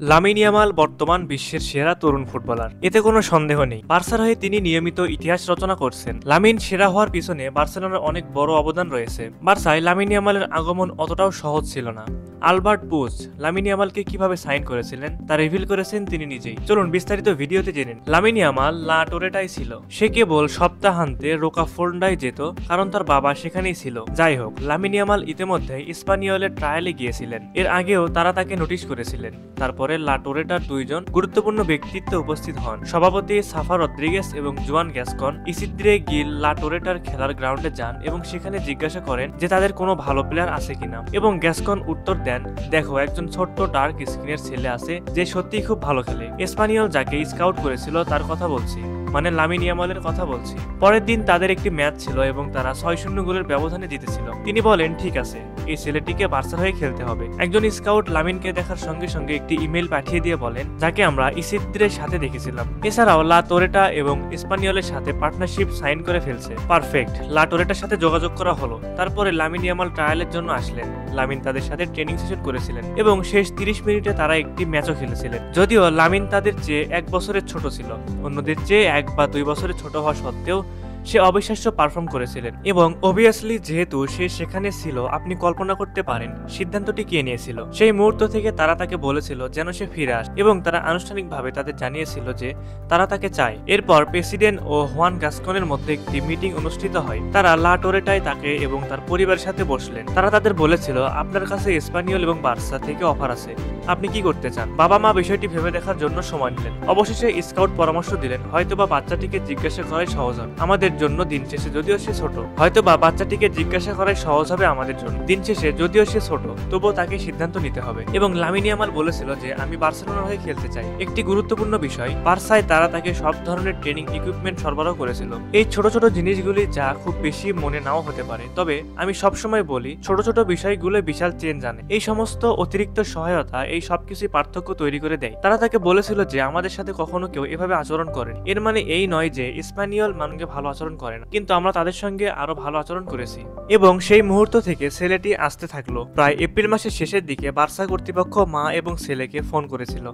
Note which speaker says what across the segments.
Speaker 1: Lamine Yamal বর্তমান বিশ্বের সেরা তরুণ ফুটবলার, এতে কোনো সন্দেহ নেই। বার্সার হয়ে তিনি নিয়মিত ইতিহাস রচনা করছেন। লামিন সেরা হওয়ার পিছনে বার্সেলোনার অনেক বড় অবদান রয়েছে। বার্সায় লামিন ইয়ামালের আগমন অতটাও সহজ ছিল না। আলবার্ট পুজ লামিন ইয়ামালকে কিভাবে সাইন করেছিলেন তা রিভিল করেছেন তিনি নিজেই। চলুন বিস্তারিত ভিডিওতে জেনে নিন। লামিন ইয়ামাল লা টোরেটায় ছিল। সে কেবল সপ্তাহান্তে রোকাফোর্ডায় যেত, কারণ তার বাবা সেখানেই ছিল। যাই হোক, লামিন ইয়ামাল ইতিমধ্যে স্পানিওলের ট্রায়ালে গিয়েছিলেন। এর আগেও তারা তাকে নোটিশ করেছিলেন। তারপরে লা টোরেটার দুইজন গুরুত্বপূর্ণ ব্যক্তিত্ব উপস্থিত হন। সভাপতি সাফা রদ্রিগেস এবং জুয়ান গ্যাসকন ইসিদ্রে গিল লা টোরেটার খেলার গ্রাউন্ডে যান এবং সেখানে জিজ্ঞাসা করেন যে তাদের কোনো ভালো প্লেয়ার আছে কিনা, এবং গ্যাসকন উত্তর দেন, দেখো, একজন ছোট্ট ডার্ক স্কিনের ছেলে আছে যে সত্যিই খুব ভালো খেলে। স্পানিওল যাকে স্কাউট করেছিল তার কথা বলছি, মানে লামিন ইয়ামালের কথা বলছি। পরের দিন তাদের একটি ম্যাচ ছিল এবং তারা 6-0 গোলের ব্যবধানে জিতেছিল। তিনি বলেন, ঠিক আছে, এই ছেলেটিকে বার্সার হয়ে খেলতে হবে। একজন স্কাউট লামিনকে দেখার সঙ্গে সঙ্গে একটি ইমেল পাঠিয়ে দিয়ে বলেন, যাকে আমরা ইসিদ্রের সাথে দেখেছিলাম। এছাড়াও লা টোরেটা এবং স্পানিওলের সাথে পার্টনারশিপ সাইন করে ফেলছে। পারফেক্ট। লা টোরেটার সাথে যোগাযোগ করা হলো। তারপরে লামিন ইয়ামাল ট্রায়ালের জন্য আসলেন। লামিন তাদের সাথে ট্রেনিং সেশন করেছিলেন এবং শেষ 30 মিনিটে তারা একটি ম্যাচও খেলেছিলেন। যদিও লামিন তাদের চেয়ে 1 বছরের ছোট ছিল, অন্যদের চেয়ে 1 বা 2 বছরের ছোট হওয়া সত্ত্বেও সে অবিশ্বাস্য পারফর্ম করেছিলেন। এবং অবভিয়াসলি যেহেতু সে সেখানে ছিল, আপনি কল্পনা করতে পারেন সিদ্ধান্তটি কে নিয়েছিল। সেই মুহূর্ত থেকে তারা তাকে বলেছিল যেন সে ফিরে আসে, এবং তারা আনুষ্ঠানিকভাবে তাদের জানিয়েছিল যে তারা তাকে চায়। এরপর প্রেসিডেন্ট ও হুয়ান গাসকনের মধ্যে একটি মিটিং অনুষ্ঠিত হয়। তারা লা টোরেটায় তাকে এবং তার পরিবারের সাথে বসলেন। তারা তাদের বলেছিল, আপনার কাছে স্পানিওল এবং বার্সা থেকে অফার আছে, আপনি কি করতে চান? বাবা মা বিষয়টি ভেবে দেখার জন্য সময় নিলেন। অবশেষে স্কাউট পরামর্শ দিলেন, হয়তোবা বাচ্চাটিকে জিজ্ঞাসা করাই সহজ হবে আমাদের জন্য। দিন শেষে যদিও সে ছোট, হয়তোবা বাচ্চাটিকে জিজ্ঞাসা করাই সহজ হবে আমাদের জন্য। দিন শেষে যদিও সে ছোট, তবুও তাকে সিদ্ধান্ত নিতে হবে। এবং লামিন ইয়ামাল বলেছিল যে আমি বার্সেলোনার হয়ে খেলতে চাই। একটি গুরুত্বপূর্ণ বিষয়, বার্সায় তারা তাকে সব ধরনের ট্রেনিং ইকুইপমেন্ট সরবরাহ করেছিল। এই ছোট ছোট জিনিসগুলি যা খুব বেশি মনে নাও হতে পারে, তবে আমি সবসময় বলি, ছোট ছোট বিষয়গুলো বিশাল চেঞ্জ আনে। এই সমস্ত অতিরিক্ত সহায়তা এই সবকিছুই পার্থক্য তৈরি করে দেয়। তারা তাকে বলেছিল যে আমাদের সাথে কখনো কেউ এভাবে আচরণ করেন। এর মানে এই নয় যে স্পানিওল মানুষকে ভালো আচরণ করে না, কিন্তু আমরা তাদের সঙ্গে আরো ভালো আচরণ করেছি। এবং সেই মুহূর্ত থেকে ছেলেটি আসতে থাকলো। প্রায় এপ্রিল মাসের শেষের দিকে বার্সা কর্তৃপক্ষ মা এবং ছেলেকে ফোন করেছিল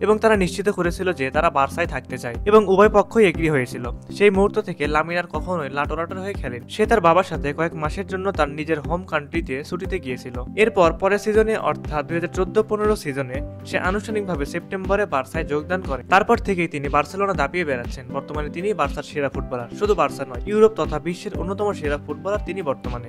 Speaker 1: এবং তারা নিশ্চিত করেছিল যে তারা বার্সায় থাকতে চায়, এবং উভয় পক্ষই এগ্রি হয়েছিল। সেই মুহূর্ত থেকে লামিন আর কখনোই লা টোরেটার হয়ে খেলেন। সে তার বাবার সাথে কয়েক মাসের জন্য তার নিজের হোম কান্ট্রিতে ছুটিতে গিয়েছিল। এরপর পরের সিজনে, অর্থাৎ 2014-15 সিজনে সে আনুষ্ঠানিকভাবে সেপ্টেম্বরে বার্সায় যোগদান করে। তারপর থেকেই তিনি বার্সেলোনা দাপিয়ে বেড়াচ্ছেন। বর্তমানে তিনি বার্সার সেরা ফুটবলার। শুধু বার্সা নয়, ইউরোপ তথা বিশ্বের অন্যতম সেরা ফুটবলার তিনি বর্তমানে।